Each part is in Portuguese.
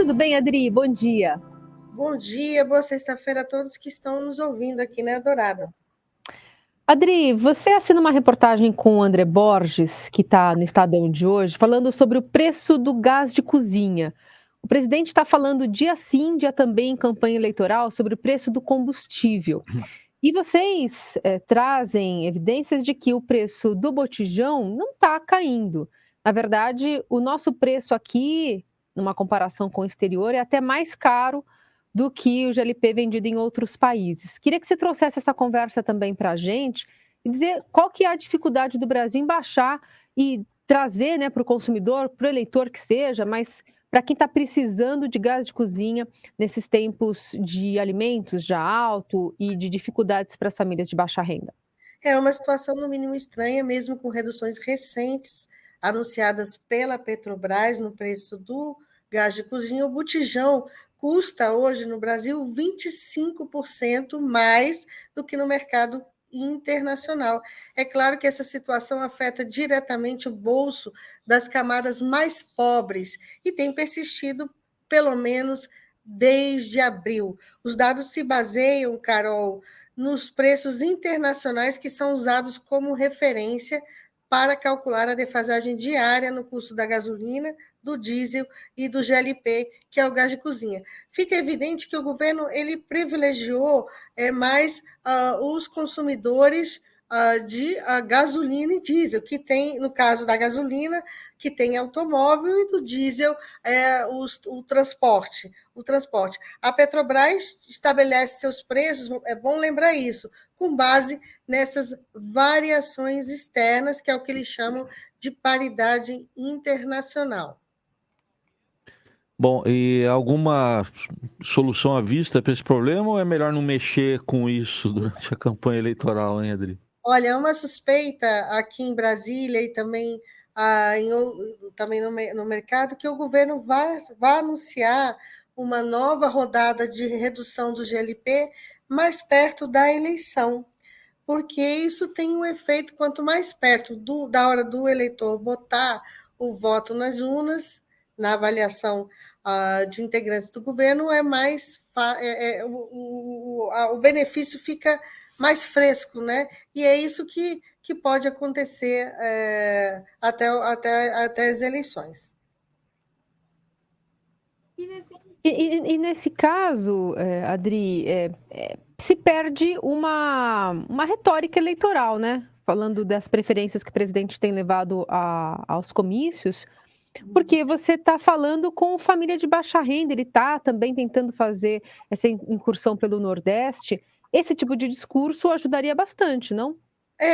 Tudo bem, Adri? Bom dia. Bom dia, boa sexta-feira a todos que estão nos ouvindo aqui na Eldorado. Adri, você assina uma reportagem com o André Borges, que está no Estadão de hoje, falando sobre o preço do gás de cozinha. O presidente está falando dia sim, dia também em campanha eleitoral sobre o preço do combustível. E vocês trazem evidências de que o preço do botijão não está caindo. Na verdade, o nosso preço aqui, numa comparação com o exterior, é até mais caro do que o GLP vendido em outros países. Queria que você trouxesse essa conversa também para a gente e dizer qual que é a dificuldade do Brasil em baixar e trazer, né, para o consumidor, para o eleitor que seja, mas para quem está precisando de gás de cozinha nesses tempos de alimentos já alto e de dificuldades para as famílias de baixa renda. É uma situação, no mínimo, estranha, mesmo com reduções recentes anunciadas pela Petrobras no preço do gás de cozinha. O botijão custa hoje no Brasil 25% mais do que no mercado internacional. É claro que essa situação afeta diretamente o bolso das camadas mais pobres e tem persistido pelo menos desde abril. Os dados se baseiam, Carol, nos preços internacionais que são usados como referência para calcular a defasagem diária no custo da gasolina, do diesel e do GLP, que é o gás de cozinha. Fica evidente que o governo ele privilegiou mais os consumidores de gasolina e diesel, que tem, no caso da gasolina, que tem automóvel, e do diesel o transporte. A Petrobras estabelece seus preços, é bom lembrar isso, com base nessas variações externas, que é o que eles chamam de paridade internacional. Bom, e alguma solução à vista para esse problema ou é melhor não mexer com isso durante a campanha eleitoral, hein, Adri? Olha, é uma suspeita aqui em Brasília e também, também no mercado que o governo vai anunciar uma nova rodada de redução do GLP mais perto da eleição, porque isso tem um efeito, quanto mais perto da hora do eleitor botar o voto nas urnas, na avaliação de integrantes do governo, o benefício fica mais fresco, né? E é isso que pode acontecer até as eleições. E nesse caso, Adri, se perde uma retórica eleitoral, né? Falando das preferências que o presidente tem levado aos comícios, porque você está falando com família de baixa renda, ele está também tentando fazer essa incursão pelo Nordeste. Esse tipo de discurso ajudaria bastante, não?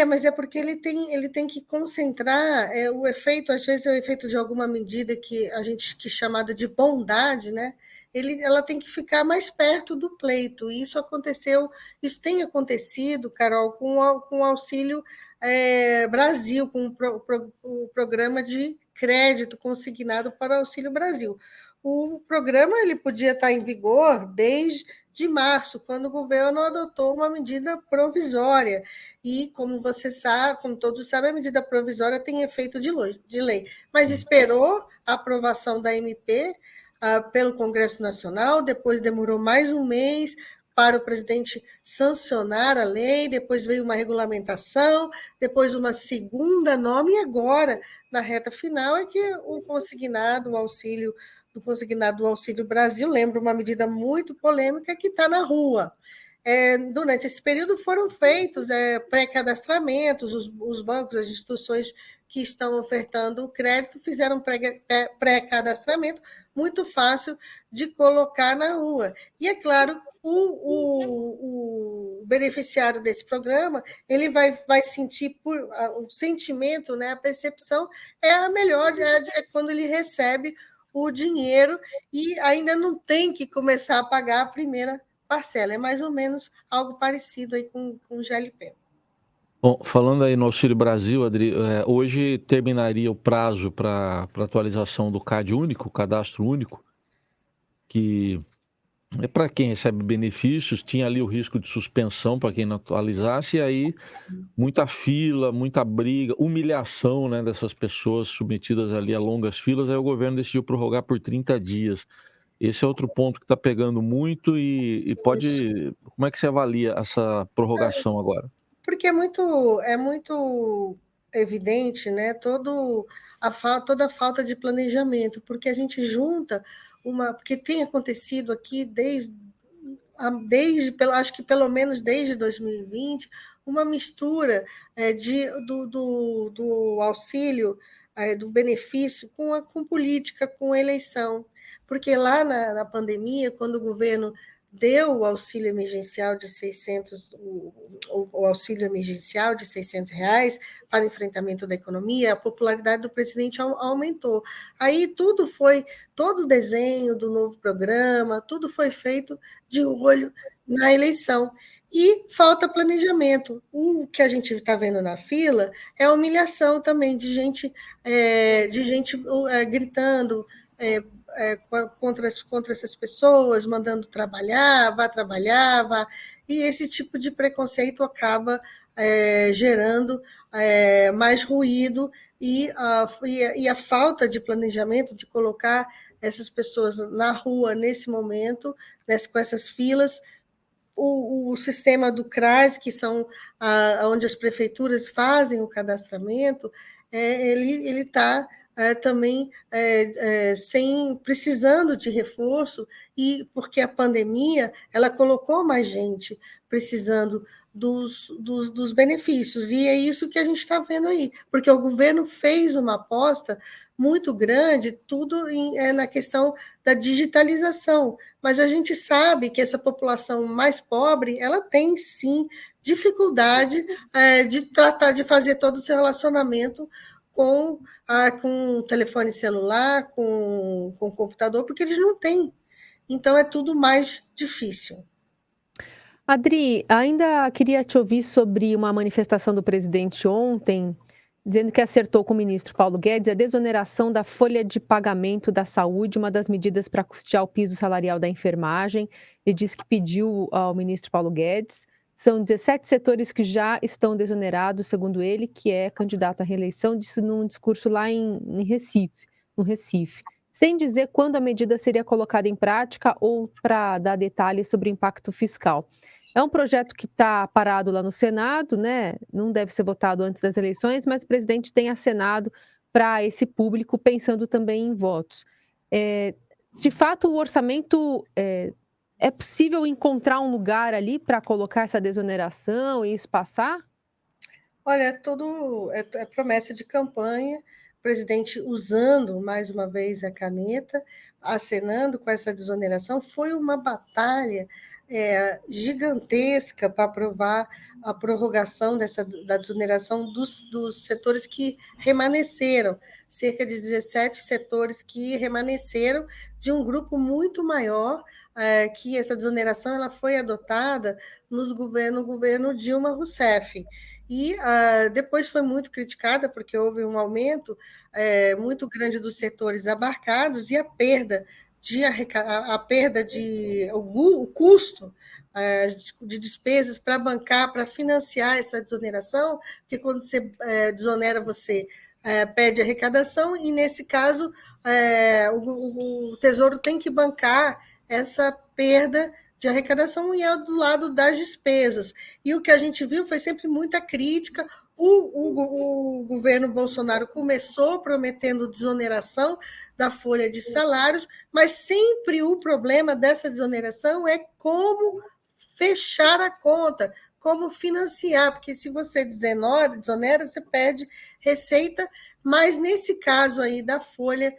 Mas é porque ele tem que concentrar o efeito, às vezes é o efeito de alguma medida que a gente que chamada de bondade, né? Ela tem que ficar mais perto do pleito. E isso tem acontecido, Carol, com o Auxílio Brasil, com o programa de crédito consignado para o Auxílio Brasil. O programa ele podia estar em vigor desde de março, quando o governo adotou uma medida provisória. E, como você sabe, como todos sabem, a medida provisória tem efeito de lei. Mas esperou a aprovação da MP pelo Congresso Nacional, depois demorou mais um mês para o presidente sancionar a lei, depois veio uma regulamentação, depois uma segunda norma, e agora, na reta final, é que o consignado, o auxílio do Auxílio Brasil, lembra uma medida muito polêmica que está na rua. Durante esse período foram feitos pré-cadastramentos, os bancos, as instituições que estão ofertando o crédito fizeram pré-cadastramento muito fácil de colocar na rua. E, é claro, o beneficiário desse programa ele vai sentir o sentimento, né, a percepção é a melhor, é quando ele recebe o dinheiro e ainda não tem que começar a pagar a primeira parcela. É mais ou menos algo parecido aí com o GLP. Bom, falando aí no Auxílio Brasil, Adri, hoje terminaria o prazo para atualização do CAD único, Cadastro Único, que é para quem recebe benefícios, tinha ali o risco de suspensão para quem não atualizasse, e aí muita fila, muita briga, humilhação, né, dessas pessoas submetidas ali a longas filas, aí o governo decidiu prorrogar por 30 dias. Esse é outro ponto que está pegando muito e pode... Como é que você avalia essa prorrogação agora? Porque é muito evidente, né, toda a falta de planejamento, porque a gente junta porque tem acontecido aqui acho que pelo menos desde 2020, uma mistura do auxílio, do benefício com política, com eleição. Porque lá na pandemia, quando o governo deu o auxílio emergencial de 600, o auxílio emergencial de R$ 600 para enfrentamento da economia, a popularidade do presidente aumentou. Aí todo o desenho do novo programa, tudo foi feito de olho na eleição. E falta planejamento. O que a gente está vendo na fila é a humilhação também de gente gritando contra essas pessoas, mandando trabalhar, vá. E esse tipo de preconceito acaba gerando mais ruído e a falta de planejamento de colocar essas pessoas na rua nesse momento, com essas filas. O sistema do CRAS, que são onde as prefeituras fazem o cadastramento, ele está também precisando de reforço, e porque a pandemia ela colocou mais gente precisando dos benefícios, e é isso que a gente está vendo aí, porque o governo fez uma aposta muito grande, tudo na questão da digitalização, mas a gente sabe que essa população mais pobre, ela tem, sim, dificuldade de fazer todo o seu relacionamento com o telefone celular, com o computador, porque eles não têm. Então, é tudo mais difícil. Adri, ainda queria te ouvir sobre uma manifestação do presidente ontem, dizendo que acertou com o ministro Paulo Guedes a desoneração da folha de pagamento da saúde, uma das medidas para custear o piso salarial da enfermagem. Ele disse que pediu ao ministro Paulo Guedes. São 17 setores que já estão desonerados, segundo ele, que é candidato à reeleição, disse num discurso lá no Recife, sem dizer quando a medida seria colocada em prática ou para dar detalhes sobre o impacto fiscal. É um projeto que está parado lá no Senado, né? Não deve ser votado antes das eleições, mas o presidente tem acenado para esse público, pensando também em votos. De fato, o orçamento é possível encontrar um lugar ali para colocar essa desoneração e isso passar? Olha, é promessa de campanha, o presidente usando mais uma vez a caneta, acenando com essa desoneração. Foi uma batalha gigantesca para aprovar a prorrogação da desoneração dos setores que remanesceram, cerca de 17 setores que remanesceram de um grupo muito maior, que essa desoneração ela foi adotada no governo Dilma Rousseff. E depois foi muito criticada, porque houve um aumento muito grande dos setores abarcados e o custo de despesas para bancar, para financiar essa desoneração, porque quando você desonera, você perde arrecadação, e nesse caso o Tesouro tem que bancar essa perda de arrecadação e é do lado das despesas. E o que a gente viu foi sempre muita crítica. O governo Bolsonaro começou prometendo desoneração da folha de salários, mas sempre o problema dessa desoneração é como fechar a conta, como financiar, porque se você desonera, você perde receita, mas nesse caso aí da folha,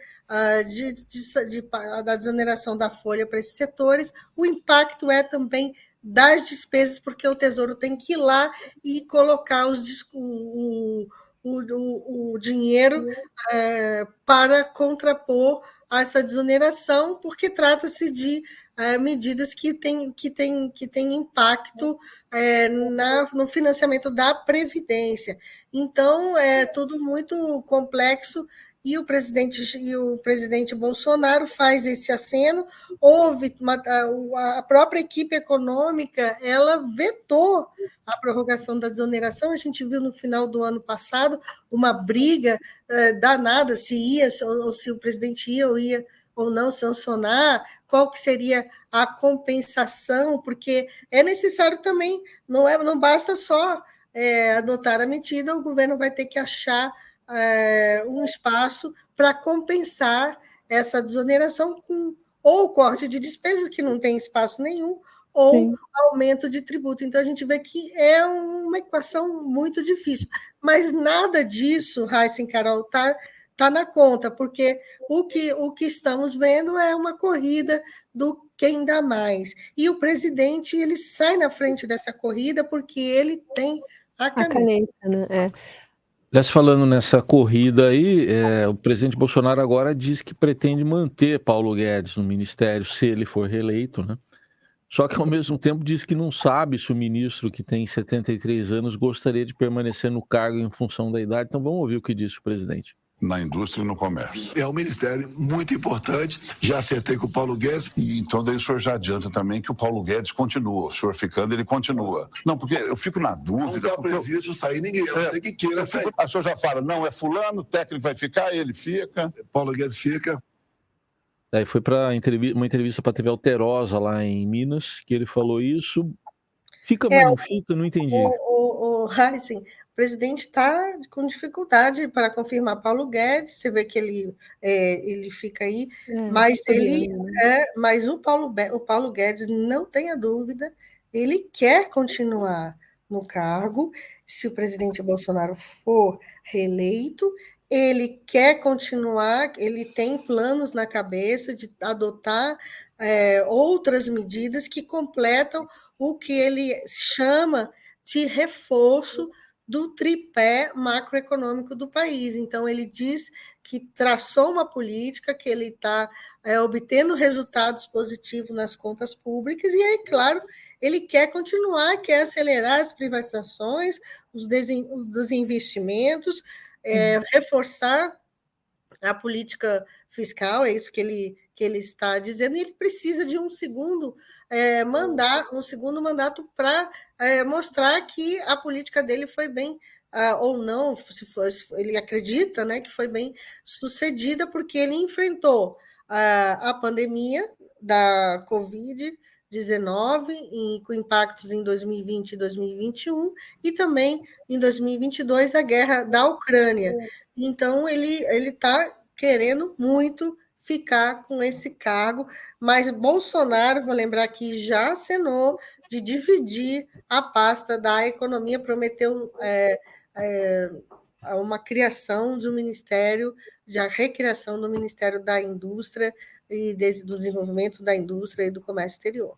da desoneração da folha para esses setores, o impacto é também das despesas, porque o Tesouro tem que ir lá e colocar o dinheiro para contrapor a essa desoneração, porque trata-se de medidas que têm impacto no financiamento da Previdência. Então, é tudo muito complexo, e o presidente Bolsonaro faz esse aceno. Houve a própria equipe econômica, ela vetou a prorrogação da desoneração. A gente viu no final do ano passado uma briga danada se ia ou se o presidente ia ou ia ou não sancionar, qual que seria a compensação, porque é necessário também, não basta só adotar a medida, o governo vai ter que achar um espaço para compensar essa desoneração com ou corte de despesas, que não tem espaço nenhum, ou Sim. aumento de tributo. Então, a gente vê que é uma equação muito difícil. Mas nada disso, Raíssa e Carol, está na conta, porque o que estamos vendo é uma corrida do quem dá mais. E o presidente ele sai na frente dessa corrida porque ele tem a A caneta. caneta, né? Aliás, falando nessa corrida aí, o presidente Bolsonaro agora diz que pretende manter Paulo Guedes no ministério se ele for reeleito, né? Só que, ao mesmo tempo, diz que não sabe se o ministro, que tem 73 anos, gostaria de permanecer no cargo em função da idade. Então, vamos ouvir o que disse o presidente. Na indústria e no comércio. É um ministério muito importante. Já acertei com o Paulo Guedes. E então daí o senhor já adianta também que o Paulo Guedes continua. O senhor ficando, ele continua. Não, porque eu fico na Não dúvida. está previsto sair ninguém. Eu não sei que queira sair. A senhor já fala, não, é fulano, o técnico vai ficar, ele fica. Paulo Guedes fica. Daí foi para uma entrevista para a TV Alterosa, lá em Minas, que ele falou isso. Fica, mas não fica? Não entendi. O Heisen, o presidente está com dificuldade para confirmar Paulo Guedes, você vê que ele fica aí, mas o Paulo Guedes, não tenha dúvida, ele quer continuar no cargo, se o presidente Bolsonaro for reeleito, ele quer continuar, ele tem planos na cabeça de adotar outras medidas que completam o que ele chama de reforço do tripé macroeconômico do país. Então, ele diz que traçou uma política, que ele está obtendo resultados positivos nas contas públicas, e aí, claro, ele quer continuar, quer acelerar as privatizações, os investimentos, reforçar a política fiscal, é isso que ele está dizendo, e ele precisa de um segundo mandato para mostrar que a política dele foi bem, ou não, se ele acredita, né, que foi bem sucedida, porque ele enfrentou a pandemia da Covid-19, com impactos em 2020 e 2021, e também em 2022 a guerra da Ucrânia. Então, ele está querendo muito ficar com esse cargo, mas Bolsonaro, vou lembrar que já acenou de dividir a pasta da economia, prometeu uma criação de um ministério, de a recriação do Ministério da Indústria e do Desenvolvimento da Indústria e do Comércio Exterior.